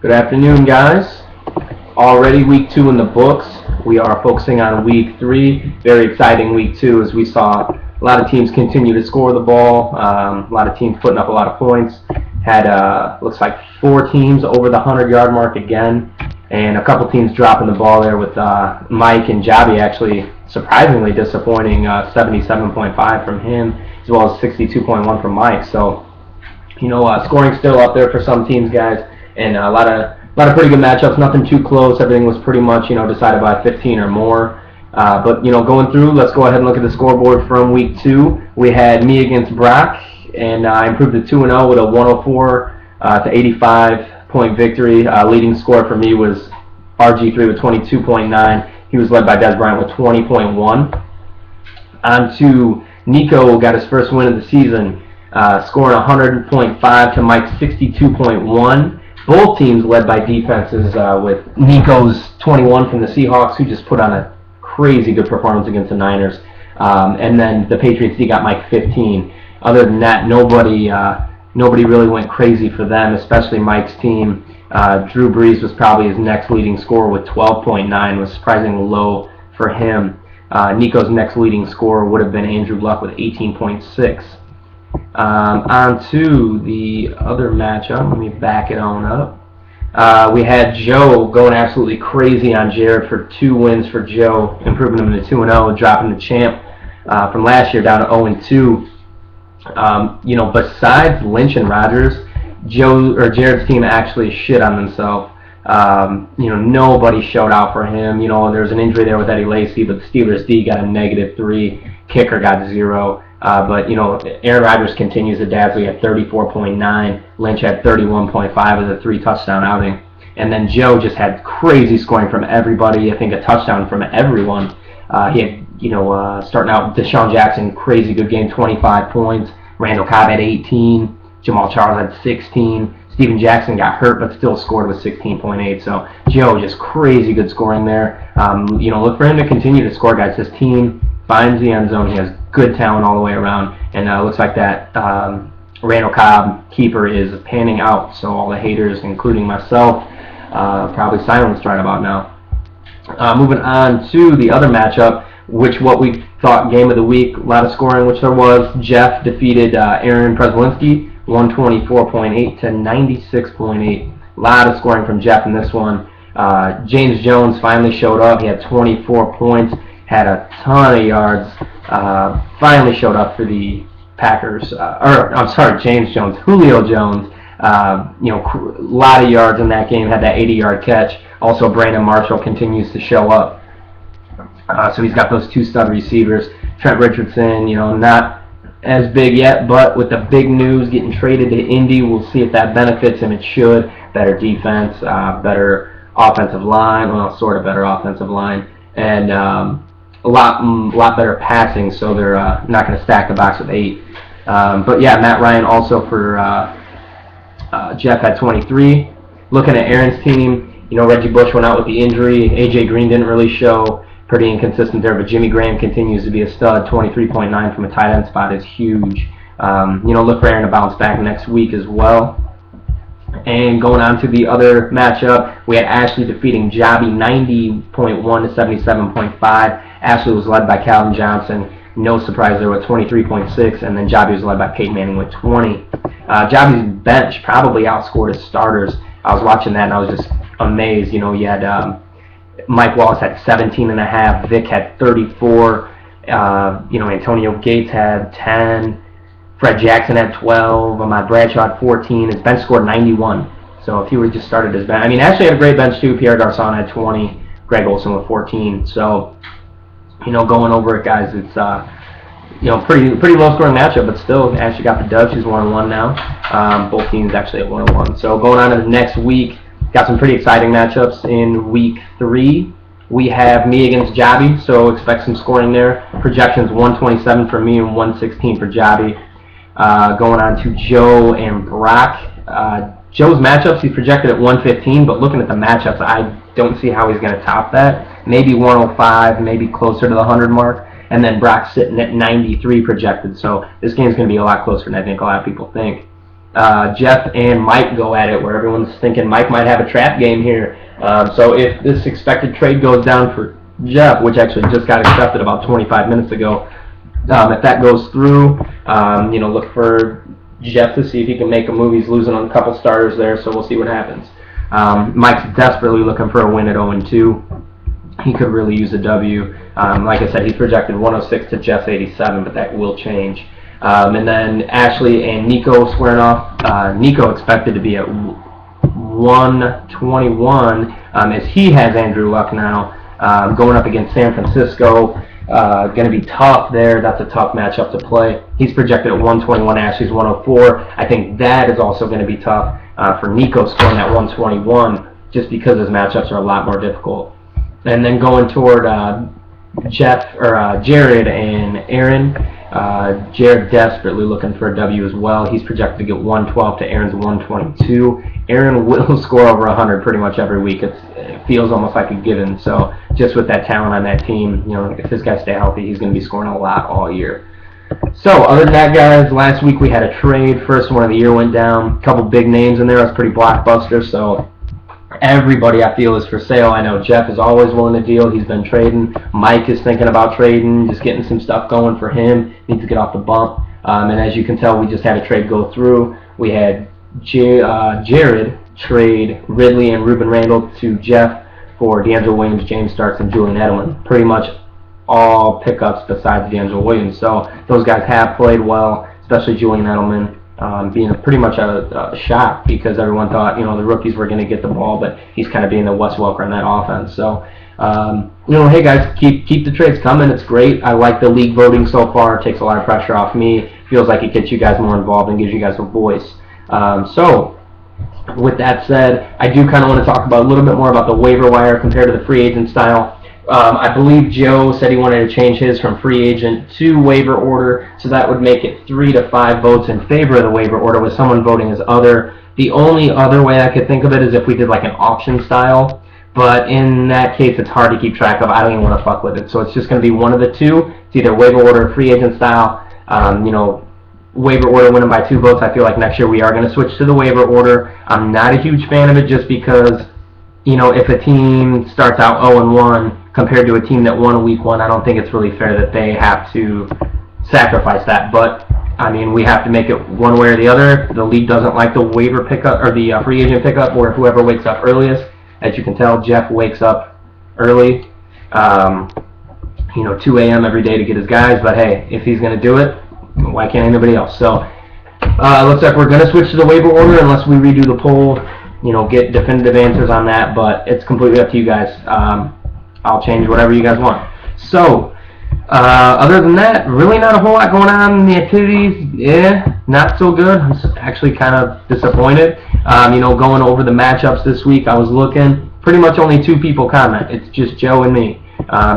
Good afternoon, guys. Already week 2 in the books. We are focusing on week 3. Very exciting week 2 as we saw a lot of teams continue to score the ball. A lot of teams putting up a lot of points. Had, looks like 4 teams over the 100-yard mark again. And a couple teams dropping the ball there with Mike and Javi actually surprisingly disappointing, 77.5 from him as well as 62.1 from Mike. So, scoring still up there for some teams, guys, and a lot of pretty good matchups. Nothing too close. Everything was pretty much decided by 15 or more. But going through, let's go ahead and look at the scoreboard from week 2. We had me against Brock, and I improved to 2-0 with a 104 to 85 point victory. Leading score for me was RG3 with 22.9. He was led by Des Bryant with 20.1. On to Nico, got his first win of the season, scoring 100.5 to Mike's 62.1. Both teams led by defenses with Nico's 21 from the Seahawks, who just put on a crazy good performance against the Niners. And then the Patriots D got Mike 15. Other than that, nobody really went crazy for them, especially Mike's team. Drew Brees was probably his next leading scorer with 12.9, was surprisingly low for him. Nico's next leading scorer would have been Andrew Luck with 18.6. On to the other matchup. Let me back it on up. We had Joe going absolutely crazy on Jared for 2 wins for Joe, improving him to 2-0, dropping the champ from last year down to 0-2. Besides Lynch and Rodgers, Jared's team actually shit on themselves. Nobody showed out for him. There was an injury there with Eddie Lacy, but the Steelers D got a -3. Kicker got 0. But Aaron Rodgers continues to dazzle. He had 34.9. Lynch had 31.5 as a 3-touchdown outing. And then Joe just had crazy scoring from everybody. I think a touchdown from everyone. He had, starting out, Deshaun Jackson, crazy good game, 25 points. Randall Cobb had 18. Jamal Charles had 16. Steven Jackson got hurt but still scored with 16.8. So Joe, just crazy good scoring there. Look for him to continue to score, guys. His team finds the end zone. He has good talent all the way around. And looks like that Randall Cobb keeper is panning out. So all the haters, including myself, probably silenced right about now. Moving on to the other matchup, what we thought game of the week, a lot of scoring, which there was. Jeff defeated Aaron Preslinski, 124.8 to 96.8. A lot of scoring from Jeff in this one. James Jones finally showed up. He had 24 points, had a ton of yards. Finally showed up for the Packers. James Jones. Julio Jones. A lot of yards in that game. Had that 80-yard catch. Also, Brandon Marshall continues to show up. So he's got those 2 stud receivers. Trent Richardson, not as big yet, but with the big news getting traded to Indy, we'll see if that benefits him. It should. Better defense, better offensive line, well, sort of better offensive line, and a lot better passing, so they're not going to stack the box with 8. But yeah, Matt Ryan also for Jeff had 23. Looking at Aaron's team, Reggie Bush went out with the injury. A.J. Green didn't really show. Pretty inconsistent there, but Jimmy Graham continues to be a stud. 23.9 from a tight end spot is huge. Look for Aaron to bounce back next week as well. And going on to the other matchup, we had Ashley defeating Jobby 90.1 to 77.5. Ashley was led by Calvin Johnson. No surprise there with 23.6, and then Jobby was led by Peyton Manning with 20. Jobby's bench probably outscored his starters. I was watching that and I was just amazed. You had Mike Wallace had 17.5. Vic had 34. Antonio Gates had 10. Fred Jackson had 12. Ahmad Bradshaw had 14. His bench scored 91. So if he would have just started his bench, Ashley had a great bench too. Pierre Garçon had 20. Greg Olson with 14. So, going over it, guys, it's pretty low scoring matchup, but still, Ashley got the dub. She's 1-1 now. Both teams actually at 1-1. So going on to the next week. Got some pretty exciting matchups in week 3. We have me against Jobby, so expect some scoring there. Projections 127 for me and 116 for Jobby. Going on to Joe and Brock. Joe's matchups, he's projected at 115, but looking at the matchups, I don't see how he's going to top that. Maybe 105, maybe closer to the 100 mark. And then Brock's sitting at 93 projected, so this game's going to be a lot closer than I think a lot of people think. Jeff and Mike go at it, where everyone's thinking Mike might have a trap game here. So if this expected trade goes down for Jeff, which actually just got accepted about 25 minutes ago, if that goes through, look for Jeff to see if he can make a move. He's losing on a couple starters there, so we'll see what happens. Mike's desperately looking for a win at 0-2. He could really use a W. Like I said, he's projected 106 to Jeff's 87, but that will change. And then Ashley and Nico squaring off. Nico expected to be at 121 as he has Andrew Luck now, going up against San Francisco. Going to be tough there. That's a tough matchup to play. He's projected at 121. Ashley's 104. I think that is also going to be tough for Nico scoring at 121, just because his matchups are a lot more difficult. And then going toward Jared and Aaron. Jared desperately looking for a W as well. He's projected to get 112 to Aaron's 122. Aaron will score over 100 pretty much every week. It feels almost like a given. So just with that talent on that team, if this guy stay healthy, he's going to be scoring a lot all year. So other than that, guys, last week we had a trade. First one of the year went down. A couple big names in there. It was pretty blockbuster. So everybody I feel is for sale. I know Jeff is always willing to deal. He's been trading. Mike is thinking about trading, just getting some stuff going for him. Needs to get off the bump. And as you can tell, we just had a trade go through. We had Jared trade Ridley and Ruben Randall to Jeff for D'Angelo Williams, James Starks, and Julian Edelman. Pretty much all pickups besides D'Angelo Williams. So those guys have played well, especially Julian Edelman. Being pretty much a shock because everyone thought, the rookies were going to get the ball, but he's kind of being the Wes Welker in that offense. So, hey guys, keep the trades coming. It's great. I like the league voting so far. It takes a lot of pressure off me. Feels like it gets you guys more involved and gives you guys a voice. So, with that said, I do kind of want to talk about a little bit more about the waiver wire compared to the free agent style. I believe Joe said he wanted to change his from free agent to waiver order, so that would make it 3 to 5 votes in favor of the waiver order with someone voting as other. The only other way I could think of it is if we did like an auction style, but in that case it's hard to keep track of. I don't even want to fuck with it, so it's just going to be one of the two. It's either waiver order or free agent style. Waiver order winning by 2 votes. I feel like next year we are going to switch to the waiver order. I'm not a huge fan of it just because, if a team starts out 0-1 compared to a team that won week 1, I don't think it's really fair that they have to sacrifice that. But, we have to make it one way or the other. The league doesn't like the waiver pickup or the free agent pickup or whoever wakes up earliest. As you can tell, Jeff wakes up early, 2 a.m. every day to get his guys. But, hey, if he's going to do it, why can't anybody else? So, looks like we're going to switch to the waiver order unless we redo the poll, get definitive answers on that. But it's completely up to you guys. I'll change whatever you guys want. So, other than that, really not a whole lot going on in the activities. Not so good. I'm actually kind of disappointed. Going over the matchups this week, I was looking. Pretty much only 2 people comment. It's just Joe and me.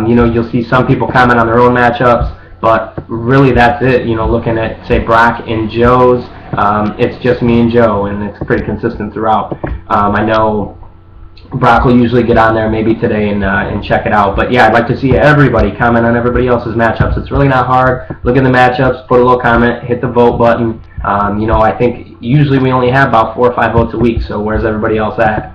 You'll see some people comment on their own matchups, but really that's it. Looking at, say, Brock and Joe's, it's just me and Joe, and it's pretty consistent throughout. I know Brock will usually get on there maybe today and check it out. But yeah, I'd like to see everybody comment on everybody else's matchups. It's really not hard. Look at the matchups, put a little comment, hit the vote button. I think usually we only have about 4 or 5 votes a week, so where's everybody else at?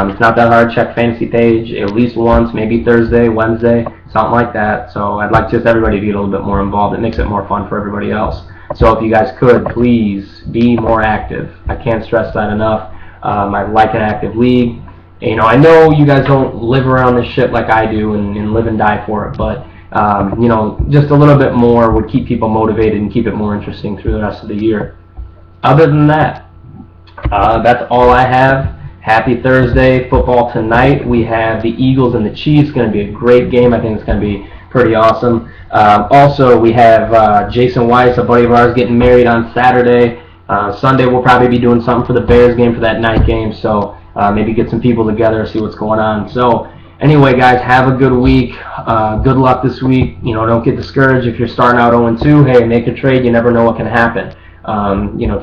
It's not that hard. Check fantasy page at least once, maybe Thursday, Wednesday, something like that. So I'd like just everybody to get a little bit more involved. It makes it more fun for everybody else. So if you guys could, please be more active. I can't stress that enough. I like an active league. I know you guys don't live around this shit like I do and live and die for it, but, just a little bit more would keep people motivated and keep it more interesting through the rest of the year. Other than that, that's all I have. Happy Thursday. Football tonight. We have the Eagles and the Chiefs. It's going to be a great game. I think it's going to be pretty awesome. Also, we have Jason Weiss, a buddy of ours, getting married on Saturday. Sunday we'll probably be doing something for the Bears game for that night game, so maybe get some people together, see what's going on. So anyway, guys, have a good week. Good luck this week. Don't get discouraged if you're starting out 0-2. Hey, make a trade. You never know what can happen.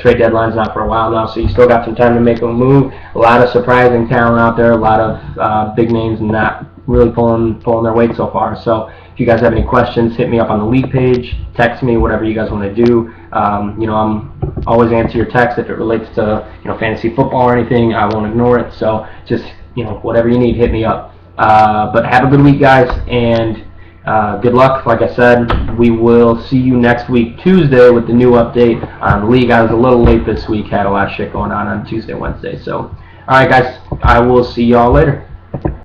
Trade deadline's not for a while now, so you still got some time to make a move. A lot of surprising talent out there, a lot of big names not really pulling their weight so far. So If you guys have any questions, hit me up on the league page, text me, whatever you guys want to do. I'm always answer your text if it relates to fantasy football or anything. I won't ignore it. So just whatever you need, hit me up. But have a good week, guys, and good luck. Like I said, we will see you next week, Tuesday, with the new update on the league. I was a little late this week, had a lot of shit going on Tuesday, Wednesday. So, all right, guys, I will see y'all later.